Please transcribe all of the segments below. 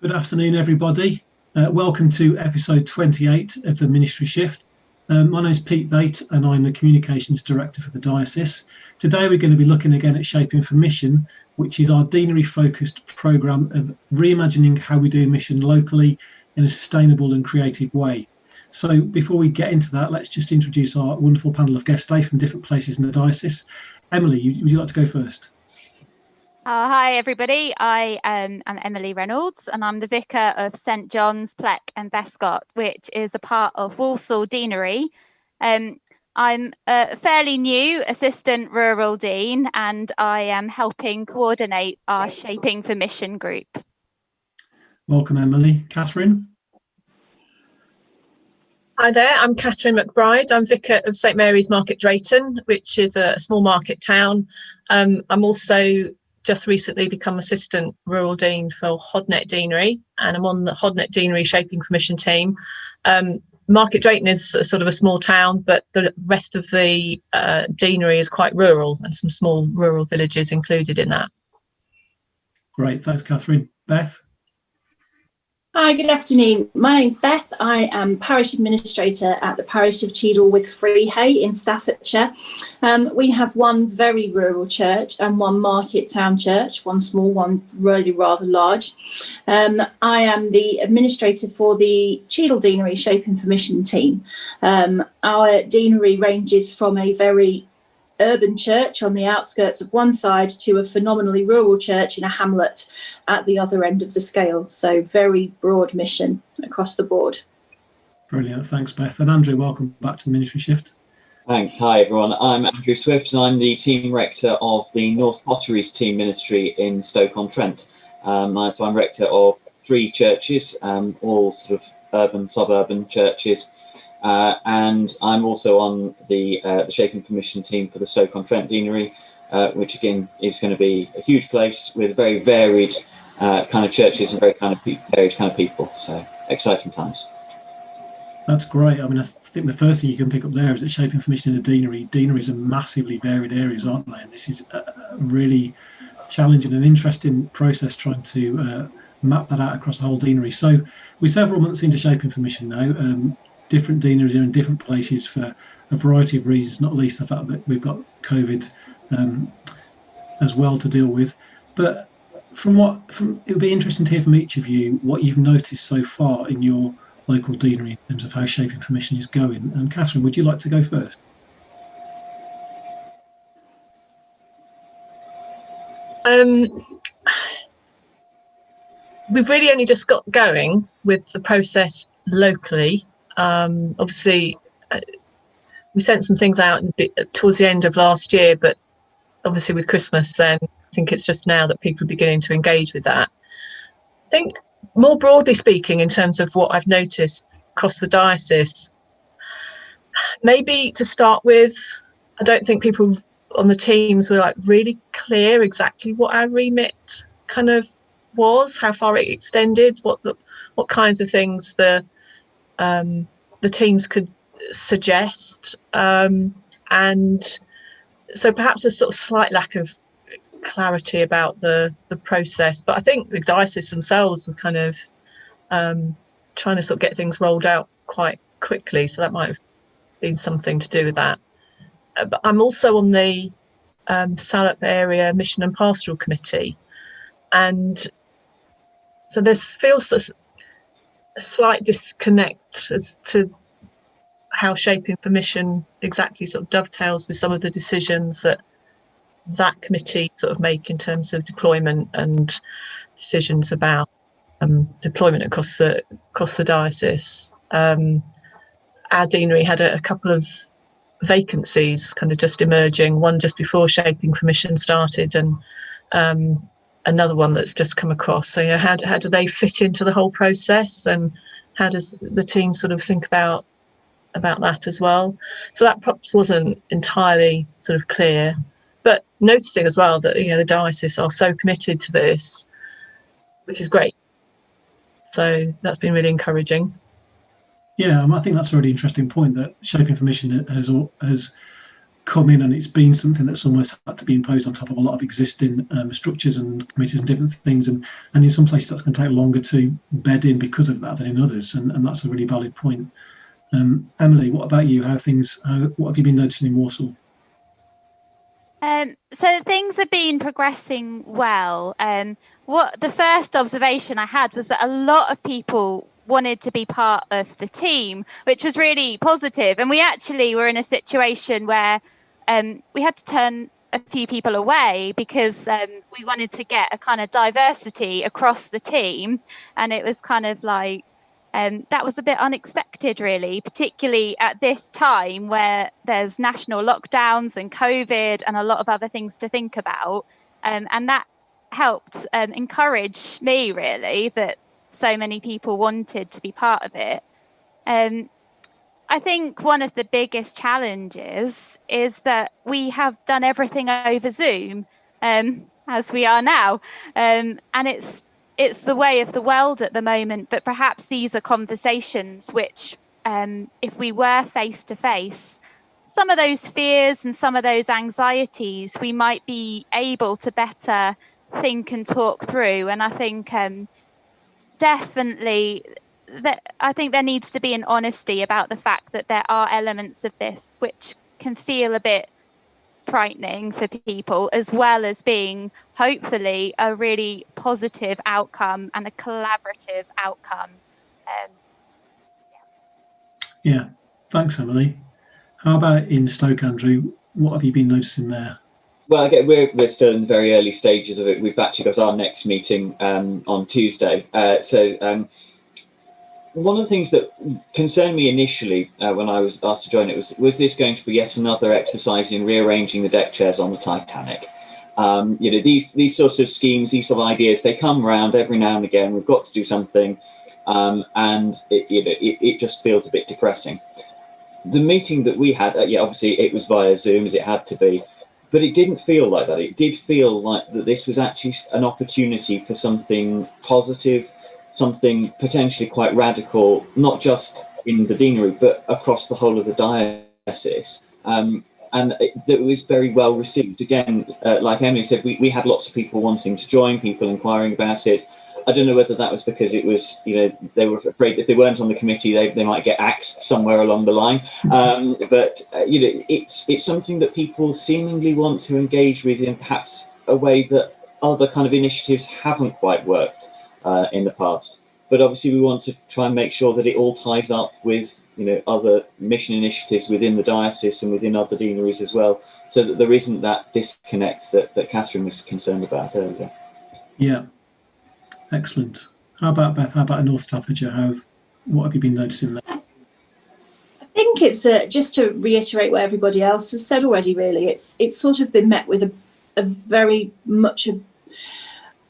Good afternoon, everybody. Welcome to episode 28 of the Ministry Shift. My name is Pete Bate and I'm the Communications Director for the Diocese. Today we're going to be looking again at Shaping for Mission, which is our deanery-focused programme of reimagining how we do mission locally in a sustainable and creative way. So before we get into that, let's just introduce our wonderful panel of guests today from different places in the diocese. Emily, would you like to go first? Hi everybody, I am Emily Reynolds and I'm the Vicar of St John's, Pleck and Bescot, which is a part of Walsall Deanery. I'm a fairly new Assistant Rural Dean and I am helping coordinate our Shaping for Mission group. Welcome Emily. Catherine? Hi there, I'm Catherine McBride. I'm Vicar of St Mary's Market Drayton, which is a small market town. I'm also just recently become Assistant Rural Dean for Hodnet Deanery, and I'm on the Hodnet Deanery Shaping for Mission team. Market Drayton is sort of a small town, but the rest of the deanery is quite rural and some small rural villages included in that. Great, thanks Catherine. Beth? Hi, good afternoon. My name's Beth. I am Parish Administrator at the Parish of Cheadle with Freehay in Staffordshire. We have one very rural church and one market town church, one small, one really rather large. I am the Administrator for the Cheadle Deanery Shaping for Mission team. Our deanery ranges from a very urban church on the outskirts of one side to a phenomenally rural church in a hamlet at the other end of the scale. So very broad mission across the board. Brilliant, thanks Beth. And Andrew, welcome back to the Ministry Shift. Thanks, hi everyone. I'm Andrew Swift and I'm the Team Rector of the North Potteries Team Ministry in Stoke-on-Trent. So I'm Rector of 3 churches, all sort of urban, suburban churches. And I'm also on the Shaping for Mission team for the Stoke-on-Trent Deanery, which again is going to be a huge place with very varied kind of churches and very varied kind of people. So exciting times. That's great. I mean, I think the first thing you can pick up there is that Shaping for Mission in a deanery. Deaneries are massively varied areas, aren't they? And this is a really challenging and interesting process trying to map that out across the whole deanery. So we're several months into Shaping for Mission now. Different deaneries are in different places for a variety of reasons, not least the fact that we've got COVID as well to deal with. But it would be interesting to hear from each of you what you've noticed so far in your local deanery in terms of how Shaping for Mission is going. And Catherine, would you like to go first? We've really only just got going with the process locally. Obviously, we sent some things out towards the end of last year, but obviously with Christmas then, I think it's just now that people are beginning to engage with that. I think more broadly speaking, in terms of what I've noticed across the diocese, maybe to start with, I don't think people on the teams were like really clear exactly what our remit kind of was, how far it extended, what kinds of things the teams could suggest, and so perhaps a sort of slight lack of clarity about the process. But I think the diocese themselves were kind of trying to sort of get things rolled out quite quickly, so that might have been something to do with that. But I'm also on the Salop Area Mission and Pastoral Committee, and so there feels a slight disconnect as to how Shaping for Mission exactly sort of dovetails with some of the decisions that committee sort of make in terms of deployment and decisions about deployment across the diocese. Our deanery had a couple of vacancies kind of just emerging, one just before Shaping for Mission started and another one that's just come across. So, you know, how do they fit into the whole process, and how does the team sort of think about that as well? So that perhaps wasn't entirely sort of clear, but noticing as well that, you know, the diocese are so committed to this, which is great. So that's been really encouraging. Yeah, I think that's a really interesting point, that Shaping for Mission has come in and it's been something that's almost had to be imposed on top of a lot of existing structures and committees and different things, and in some places that's going to take longer to bed in because of that than in others, and that's a really valid point. Emily, what about you? What have you been noticing in Walsall? So things have been progressing well. What the first observation I had was that a lot of people wanted to be part of the team, which was really positive. And we actually were in a situation where we had to turn a few people away because we wanted to get a kind of diversity across the team. And it was kind of like, that was a bit unexpected, really, particularly at this time where there's national lockdowns and COVID and a lot of other things to think about. And that helped encourage me, really, that so many people wanted to be part of it. I think one of the biggest challenges is that we have done everything over Zoom, as we are now. And it's the way of the world at the moment, but perhaps these are conversations which, if we were face to face, some of those fears and some of those anxieties, we might be able to better think and talk through. And I think definitely I think there needs to be an honesty about the fact that there are elements of this which can feel a bit frightening for people, as well as being hopefully a really positive outcome and a collaborative outcome. Yeah, thanks, Emily. How about in Stoke, Andrew? What have you been noticing there? Well, again, we're still in the very early stages of it. We've actually got our next meeting on Tuesday. One of the things that concerned me initially when I was asked to join it was this going to be yet another exercise in rearranging the deck chairs on the Titanic? These sorts of schemes, these sort of ideas, they come around every now and again. We've got to do something, and it just feels a bit depressing. The meeting that we had, obviously it was via Zoom as it had to be, but it didn't feel like that. It did feel like that this was actually an opportunity for something positive, something potentially quite radical, not just in the deanery, but across the whole of the diocese. And it was very well received. Again, like Emily said, we had lots of people wanting to join, people inquiring about it. I don't know whether that was because it was, they were afraid that if they weren't on the committee, they might get axed somewhere along the line. But it's something that people seemingly want to engage with in perhaps a way that other kind of initiatives haven't quite worked in the past. But obviously we want to try and make sure that it all ties up with other mission initiatives within the diocese and within other deaneries as well, so that there isn't that disconnect that Catherine was concerned about earlier. Yeah, excellent. How about Beth? How about North Staffordshire? What have you been noticing there? I think it's just to reiterate what everybody else has said already. Really, it's sort of been met with a very much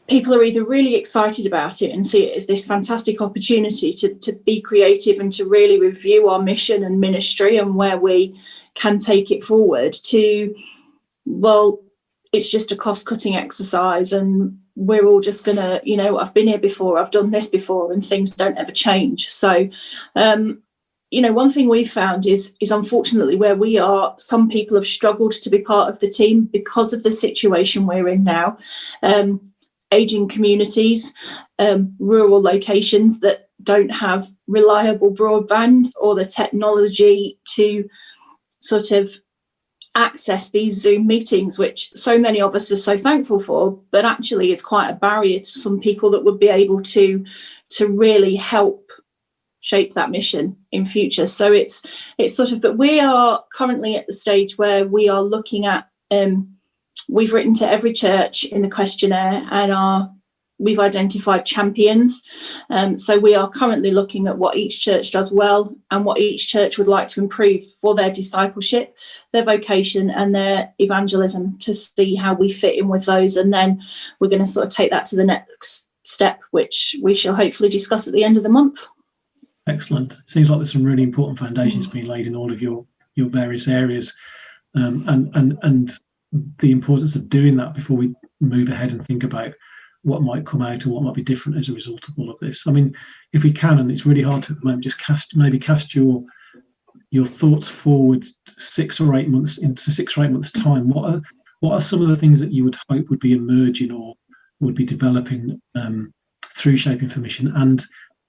people are either really excited about it and see it as this fantastic opportunity to be creative and to really review our mission and ministry and where we can take it forward, to, well, it's just a cost-cutting exercise and we're all just going to, I've been here before, I've done this before, and things don't ever change. So, one thing we found is unfortunately where we are, some people have struggled to be part of the team because of the situation we're in now. Ageing communities, rural locations that don't have reliable broadband or the technology to sort of access these Zoom meetings, which so many of us are so thankful for, but actually is quite a barrier to some people that would be able to really help shape that mission in future. So it's sort of, but we are currently at the stage where we are looking at we've written to every church in the questionnaire and we've identified champions. So we are currently looking at what each church does well and what each church would like to improve for their discipleship, their vocation and their evangelism, to see how we fit in with those. And then we're going to sort of take that to the next step, which we shall hopefully discuss at the end of the month. Excellent. Seems like there's some really important foundations being laid in all of your various areas. And the importance of doing that before we move ahead and think about what might come out or what might be different as a result of all of this. I mean, if we can, and it's really hard to at the moment, just cast your your thoughts forward 6 or 8 months into 6 or 8 months time, what are some of the things that you would hope would be emerging or would be developing through Shaping for Mission? And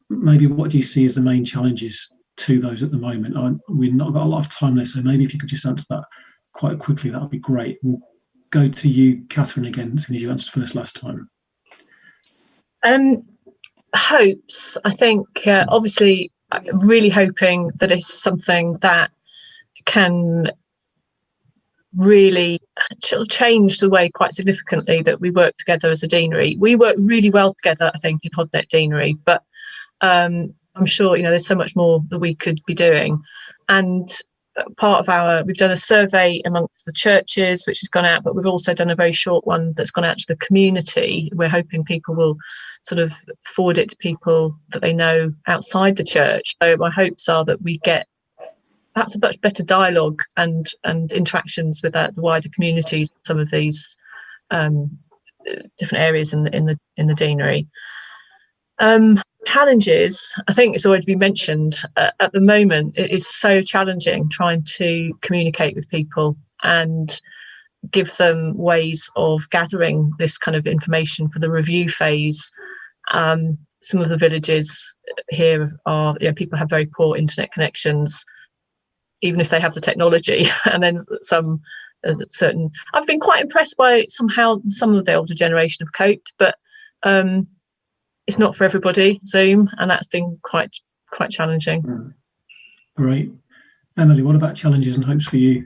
maybe what do you see as the main challenges to those at the moment? We've not got a lot of time left, so maybe if you could just answer that quite quickly, that would be great. We'll go to you, Catherine, again, since you answered first last time. Hopes, I think, obviously, I'm really hoping that it's something that can really change the way quite significantly that we work together as a deanery. We work really well together, I think, in Hodnet Deanery, but I'm sure, there's so much more that we could be doing. And we've done a survey amongst the churches, which has gone out, but we've also done a very short one that's gone out to the community. We're hoping people will sort of forward it to people that they know outside the church. So my hopes are that we get perhaps a much better dialogue and interactions with the wider communities, some of these different areas in the deanery. Challenges, I think it's already been mentioned. At the moment, it is so challenging trying to communicate with people and give them ways of gathering this kind of information for the review phase. Some of the villages here people have very poor internet connections, even if they have the technology. And then I've been quite impressed by somehow some of the older generation have coped, but it's not for everybody, Zoom, and that's been quite challenging. Great. Emily, what about challenges and hopes for you?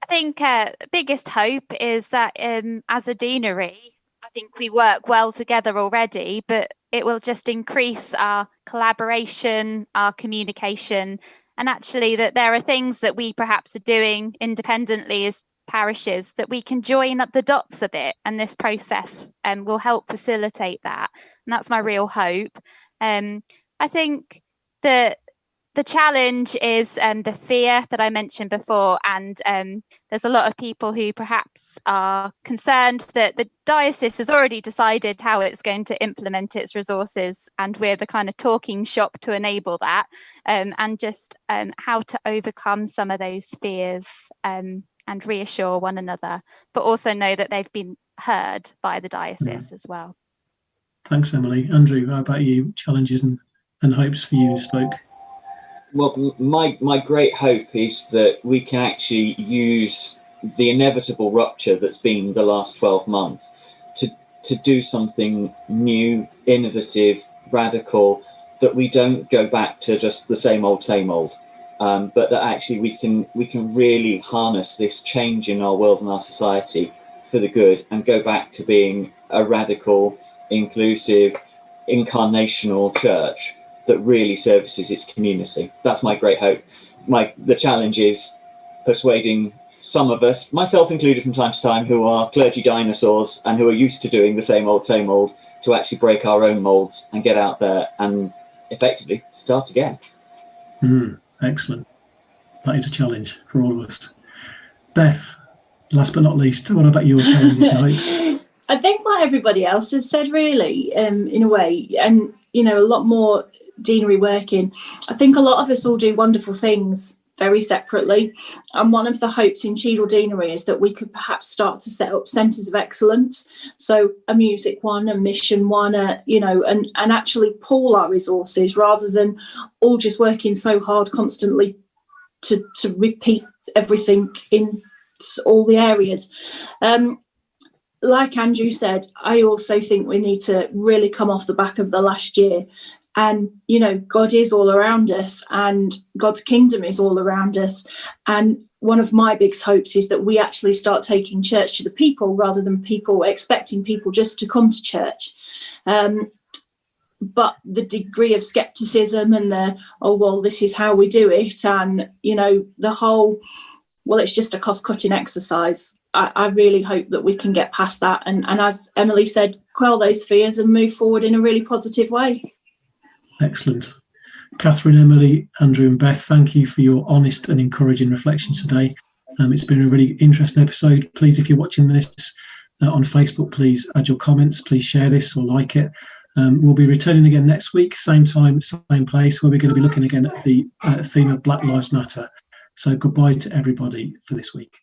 I think the biggest hope is that as a deanery, I think we work well together already, but it will just increase our collaboration, our communication, and actually that there are things that we perhaps are doing independently as parishes that we can join up the dots a bit, and this process will help facilitate that. And that's my real hope. I think that the challenge is the fear that I mentioned before, and there's a lot of people who perhaps are concerned that the diocese has already decided how it's going to implement its resources, and we're the kind of talking shop to enable that, and just how to overcome some of those fears and reassure one another, but also know that they've been heard by the diocese as well. Thanks, Emily. Andrew, how about you? Challenges and hopes for you in Stoke? Well, my great hope is that we can actually use the inevitable rupture that's been the last 12 months to do something new, innovative, radical, that we don't go back to just the same old, but that actually we can really harness this change in our world and our society for the good and go back to being a radical, inclusive, incarnational church that really services its community. That's my great hope. The challenge is persuading some of us, myself included from time to time, who are clergy dinosaurs and who are used to doing the same old, to actually break our own molds and get out there and effectively start again. Excellent. That is a challenge for all of us. Beth, last but not least, what about your challenges and hopes? I think what everybody else has said, really, in a way, and a lot more deanery working. I think a lot of us all do wonderful things very separately, and one of the hopes in Cheadle Deanery is that we could perhaps start to set up centres of excellence, so a music one, a mission one, and actually pool our resources rather than all just working so hard constantly to repeat everything in all the areas. Like Andrew said, I also think we need to really come off the back of the last year. And, God is all around us and God's kingdom is all around us. And one of my big hopes is that we actually start taking church to the people rather than people expecting people just to come to church. But the degree of scepticism and this is how we do it. And, the whole, it's just a cost-cutting exercise. I really hope that we can get past that. And as Emily said, quell those fears and move forward in a really positive way. Excellent. Catherine, Emily, Andrew and Beth, thank you for your honest and encouraging reflections today. It's been a really interesting episode. Please, if you're watching this on Facebook, please add your comments. Please share this or like it. We'll be returning again next week, same time, same place, where we're going to be looking again at the theme of Black Lives Matter. So goodbye to everybody for this week.